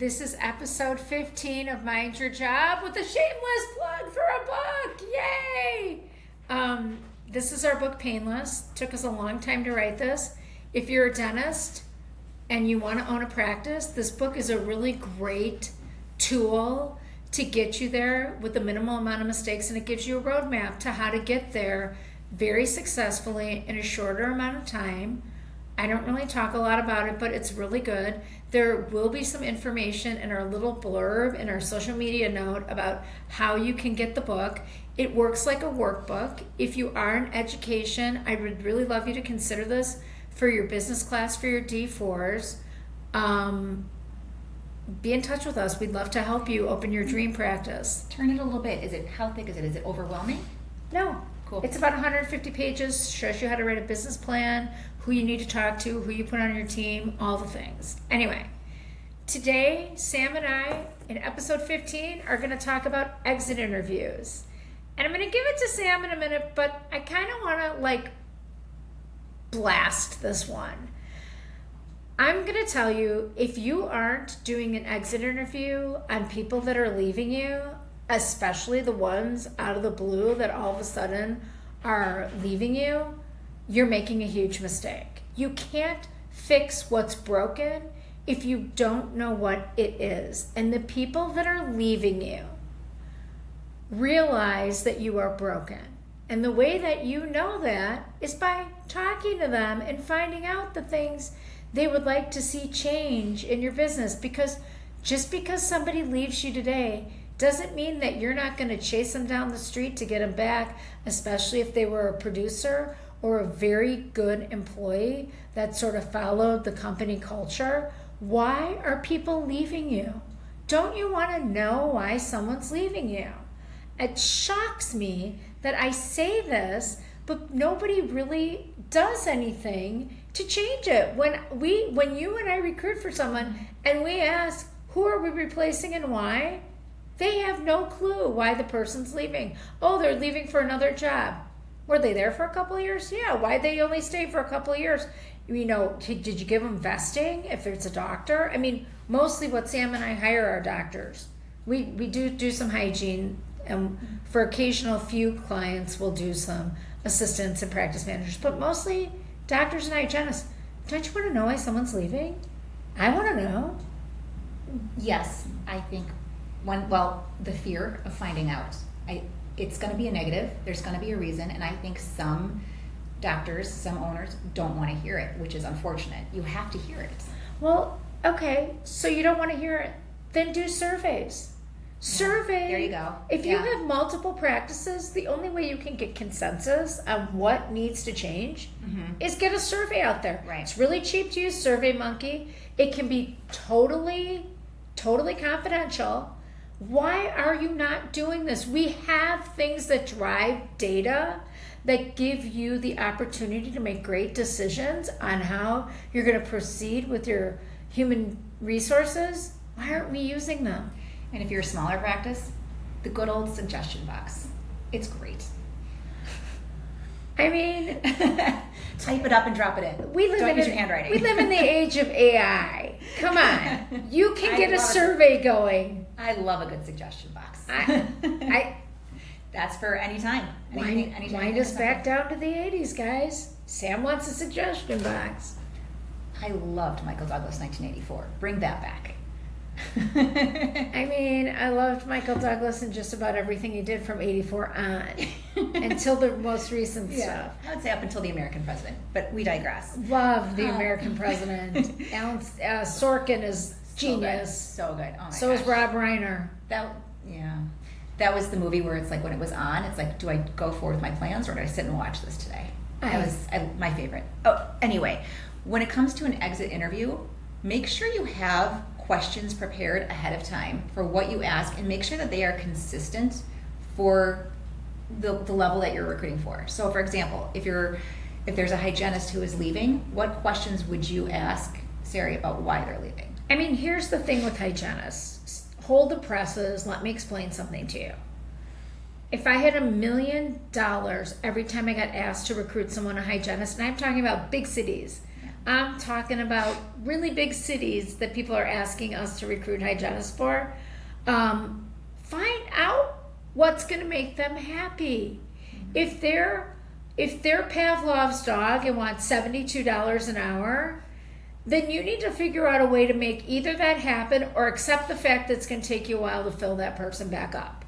This is episode 15 of Mind Your Job with a shameless plug for a book. Yay! This is our book, Painless. Took us a long time to write this. If you're a dentist and you want to own a practice, this book is a really great tool to get you there with a minimal amount of mistakes, and it gives you a roadmap to how to get there very successfully in a shorter amount of time. I don't really talk a lot about it, but it's really good. There will be some information in our little blurb in our social media note about how you can get the book. It works like a workbook. If you are in education, I would really love you to consider this for your business class, for your D4s. Be in touch with us. We'd love to help you open your dream practice. Turn it a little bit. How thick is it? Is it overwhelming? No. Cool. It's about 150 pages, shows you how to write a business plan, who you need to talk to, who you put on your team, all the things. Anyway, today, Sam and I, in episode 15, are going to talk about exit interviews. And I'm going to give it to Sam in a minute, but I kind of want to, blast this one. I'm going to tell you, if you aren't doing an exit interview on people that are leaving you, especially the ones out of the blue that all of a sudden are leaving you, you're making a huge mistake. You can't fix what's broken if you don't know what it is. And the people that are leaving you realize that you are broken. And the way that you know that is by talking to them and finding out the things they would like to see change in your business. Because just because somebody leaves you today doesn't mean that you're not going to chase them down the street to get them back, especially if they were a producer or a very good employee that sort of followed the company culture. Why are people leaving you? Don't you want to know why someone's leaving you? It shocks me that I say this, but nobody really does anything to change it. When you and I recruit for someone and we ask, who are we replacing and why? They have no clue why the person's leaving. Oh, they're leaving for another job. Were they there for a couple of years? Yeah. Why'd they only stay for a couple of years? Did you give them vesting if it's a doctor? I mean, mostly what Sam and I hire are doctors. We do some hygiene, and for occasional few clients, we'll do some assistants and practice managers, but mostly doctors and hygienists. Don't you want to know why someone's leaving? I want to know. Yes, I think the fear of finding out. It's going to be a negative. There's going to be a reason, and I think some doctors, some owners don't want to hear it, which is unfortunate. You have to hear it. Well, okay, so you don't want to hear it. Then do surveys. Survey. There you go. If you have multiple practices, the only way you can get consensus on what needs to change is get a survey out there. Right. It's really cheap to use SurveyMonkey. It can be totally confidential. Why are you not doing this? We have things that drive data that give you the opportunity to make great decisions on how you're going to proceed with your human resources. Why aren't we using them? And if you're a smaller practice, the good old suggestion box. It's great. I mean, type it up and drop it in. Don't use your handwriting. We live in the age of AI. Come on. You can get a survey going. I love a good suggestion box. That's for any time. Wind us back down to the 80s, guys. Sam wants a suggestion box. I loved Michael Douglas 1984. Bring that back. I mean, I loved Michael Douglas and just about everything he did from 84 on until the most recent stuff. I would say up until The American President, but we digress. Love The American President. Alan Sorkin is genius. So good. Oh my so is Rob Reiner. That was the movie where it's like when it was on, it's like, do I go forward with my plans or do I sit and watch this today? That was my favorite. Oh, anyway, when it comes to an exit interview, make sure you have questions prepared ahead of time for what you ask, and make sure that they are consistent for the level that you're recruiting for. So for example, if there's a hygienist who is leaving, what questions would you ask Sari about why they're leaving? I mean, here's the thing with hygienists. Hold the presses. Let me explain something to you. If I had $1 million every time I got asked to recruit someone, a hygienist, and I'm talking about big cities, I'm talking about really big cities that people are asking us to recruit hygienists for. Find out what's going to make them happy. If they're Pavlov's dog and wants $72 an hour, then you need to figure out a way to make either that happen or accept the fact that it's going to take you a while to fill that person back up.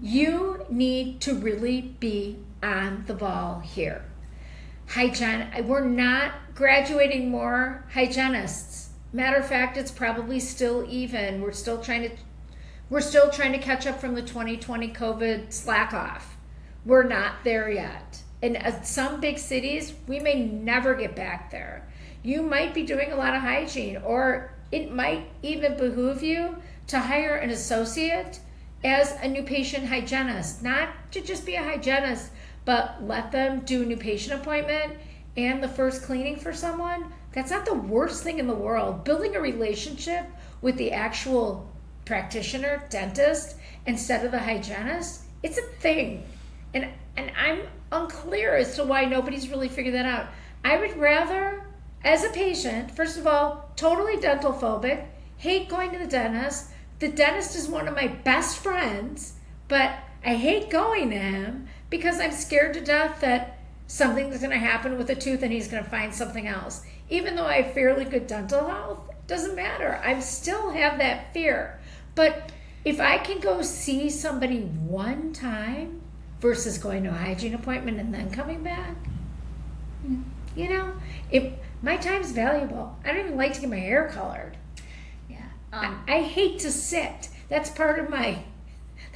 You need to really be on the ball here. We're not graduating more hygienists. Matter of fact, it's probably still even. We're still trying to catch up from the 2020 COVID slack off. We're not there yet. In some big cities, we may never get back there. You might be doing a lot of hygiene, or it might even behoove you to hire an associate as a new patient hygienist. Not to just be a hygienist, but let them do a new patient appointment and the first cleaning for someone. That's not the worst thing in the world. Building a relationship with the actual practitioner, dentist, instead of the hygienist, it's a thing. And I'm unclear as to why nobody's really figured that out. I would rather, as a patient, first of all, totally dental phobic, hate going to the dentist. The dentist is one of my best friends, but I hate going to him because I'm scared to death that something's going to happen with a tooth and he's going to find something else. Even though I have fairly good dental health, it doesn't matter. I still have that fear. But if I can go see somebody one time versus going to a hygiene appointment and then coming back, my time's valuable. I don't even like to get my hair colored. Yeah. I hate to sit. That's part of my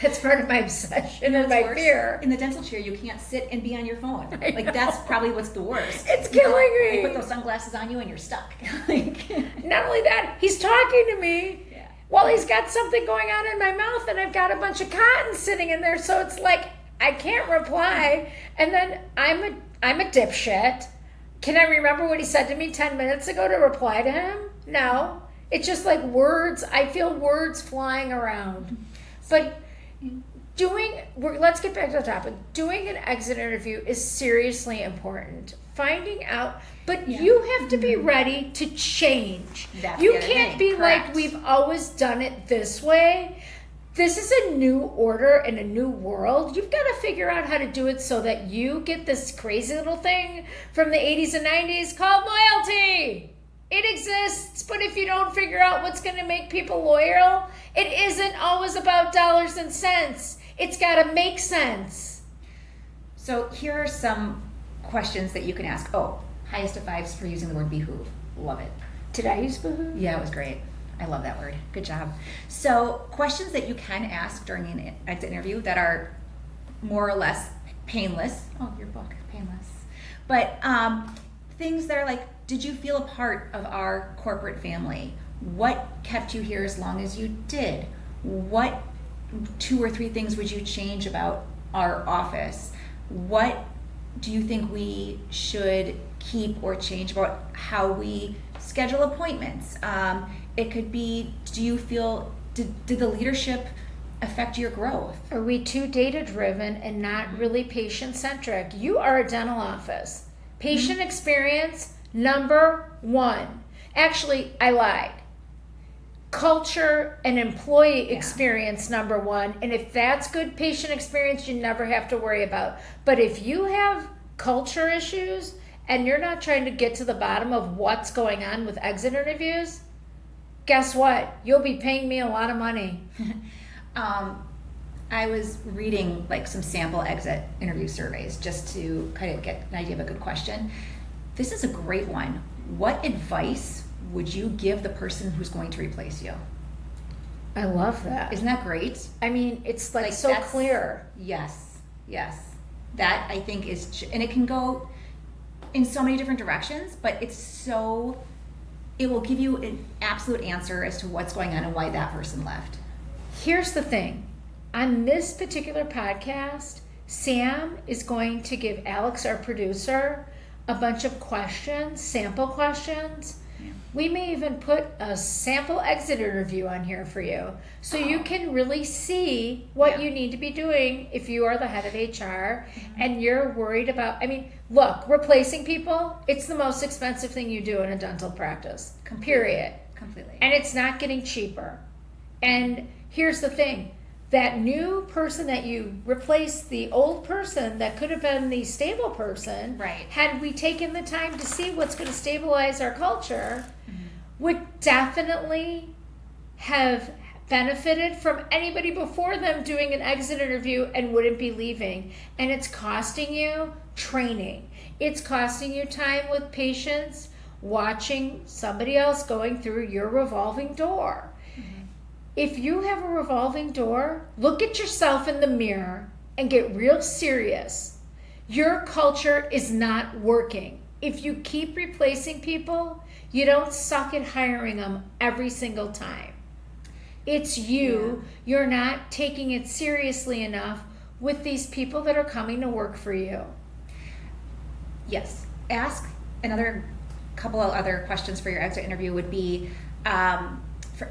obsession and my fear. In the dental chair, you can't sit and be on your phone. Like, that's probably what's the worst. It's killing me. You put those sunglasses on you and you're stuck. Not only that, he's talking to me while he's got something going on in my mouth, and I've got a bunch of cotton sitting in there, so it's like I can't reply. And then I'm a dipshit. Can I remember what he said to me 10 minutes ago to reply to him? No. It's just like words. I feel words flying around. But let's get back to the topic. Doing an exit interview is seriously important. Finding out, but you have to be ready to change. You can't be like, we've always done it this way. This is a new order and a new world. You've got to figure out how to do it so that you get this crazy little thing from the 80s and 90s called loyalty. It exists, but if you don't figure out what's going to make people loyal, it isn't always about dollars and cents. It's got to make sense. So here are some questions that you can ask. Oh, highest of fives for using the word behoove. Love it. Did I use behoove? Yeah, it was great. I love that word. Good job. So questions that you can ask during an exit interview that are more or less painless. Oh, your book, painless. But things that are like, did you feel a part of our corporate family? What kept you here as long as you did? What 2 or 3 things would you change about our office? What do you think we should keep or change about how we schedule appointments? It could be, do you feel, did the leadership affect your growth? Are we too data-driven and not really patient-centric? You are a dental office. Patient experience, number 1. Actually, I lied. Culture and employee experience, number 1. And if that's good patient experience, you never have to worry about. But if you have culture issues and you're not trying to get to the bottom of what's going on with exit interviews, guess what? You'll be paying me a lot of money. I was reading like some sample exit interview surveys just to kind of get an idea of a good question. This is a great one. What advice would you give the person who's going to replace you? I love that. Isn't that great? I mean, it's like so clear. Yes. That I think is, and it can go in so many different directions, but it will give you an absolute answer as to what's going on and why that person left. Here's the thing. On this particular podcast, Sam is going to give Alex, our producer, a bunch of questions, sample questions, We may even put a sample exit interview on here for you so you can really see what you need to be doing if you are the head of HR and you're worried about, I mean, look, replacing people, it's the most expensive thing you do in a dental practice, period. Completely. And it's not getting cheaper. And here's the thing, that new person that you replaced, the old person that could have been the stable person, right, had we taken the time to see what's going to stabilize our culture, would definitely have benefited from anybody before them doing an exit interview and wouldn't be leaving. And it's costing you training. It's costing you time with patients, watching somebody else going through your revolving door. If you have a revolving door, look at yourself in the mirror and get real serious. Your culture is not working. If you keep replacing people, you don't suck at hiring them every single time. It's you. Yeah. You're not taking it seriously enough with these people that are coming to work for you. Yes. Ask another couple of other questions for your exit interview would be,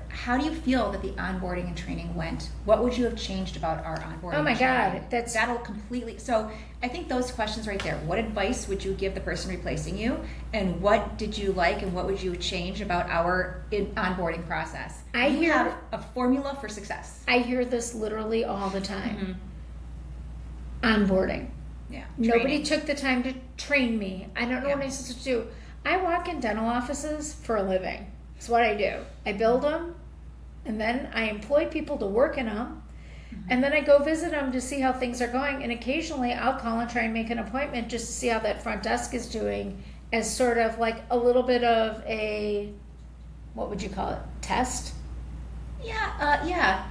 how do you feel that the onboarding and training went? What would you have changed about our onboarding? Oh my God, that'll completely. So I think those questions right there. What advice would you give the person replacing you, and what did you like, and what would you change about our onboarding process? You have a formula for success. I hear this literally all the time. Onboarding. Yeah. Nobody took the time to train me. I don't know what I'm supposed to do. I walk in dental offices for a living. It's what I do. I build them, and then I employ people to work in them, and then I go visit them to see how things are going, and occasionally I'll call and try and make an appointment just to see how that front desk is doing as sort of like a little bit of a, what would you call it, test? Yeah.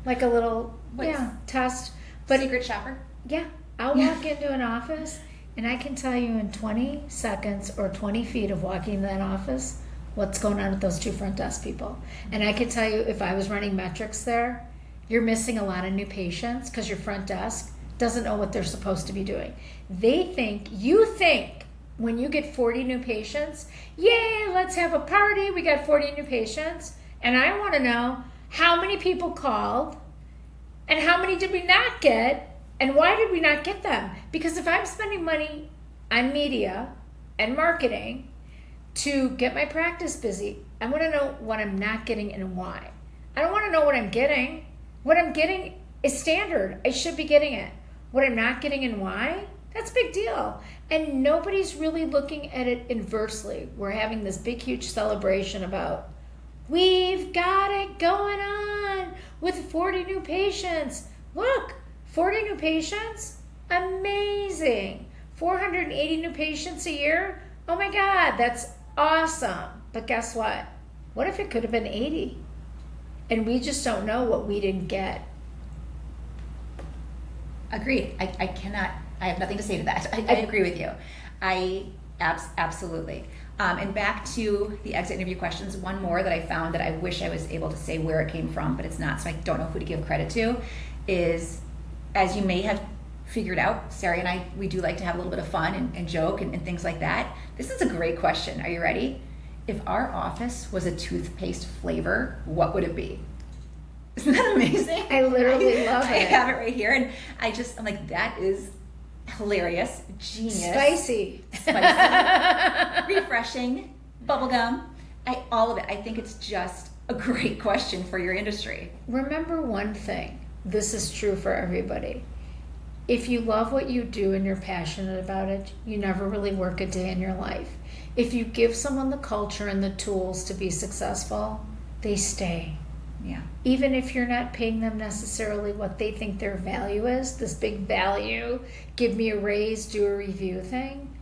Like a little, test. But secret shopper? Yeah. I'll walk into an office, and I can tell you in 20 seconds or 20 feet of walking in that office what's going on with those two front desk people. And I can tell you, if I was running metrics there, you're missing a lot of new patients because your front desk doesn't know what they're supposed to be doing. You think when you get 40 new patients, yay, let's have a party, we got 40 new patients. And I want to know how many people called and how many did we not get and why did we not get them? Because if I'm spending money on media and marketing to get my practice busy, I want to know what I'm not getting and why. I don't want to know what I'm getting. What I'm getting is standard. I should be getting it. What I'm not getting and why, that's a big deal. And nobody's really looking at it inversely. We're having this big, huge celebration about, we've got it going on with 40 new patients. Look, 40 new patients? Amazing. 480 new patients a year? Oh my God, that's awesome. But guess what? What if it could have been 80? And we just don't know what we didn't get. Agreed. I have nothing to say to that. I agree with you. Absolutely. And back to the exit interview questions, one more that I found that I wish I was able to say where it came from, but it's not, so I don't know who to give credit to, is, as you may have figured out, Sari and I, we do like to have a little bit of fun and joke and things like that. This is a great question. Are you ready? If our office was a toothpaste flavor, what would it be? Isn't that amazing? I literally love it. I have it right here, and I'm like, that is hilarious, genius. Spicy. Refreshing, bubblegum, all of it. I think it's just a great question for your industry. Remember one thing. This is true for everybody. If you love what you do and you're passionate about it, you never really work a day in your life. If you give someone the culture and the tools to be successful, they stay. Yeah. Even if you're not paying them necessarily what they think their value is, this big value, give me a raise, do a review thing,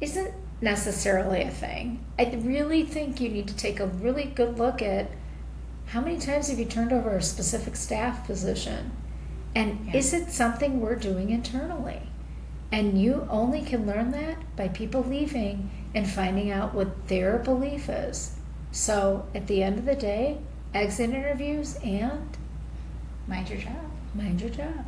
isn't necessarily a thing. I really think you need to take a really good look at how many times have you turned over a specific staff position? And is it something we're doing internally? And you only can learn that by people leaving and finding out what their belief is. So at the end of the day, exit interviews and mind your job. Mind your job.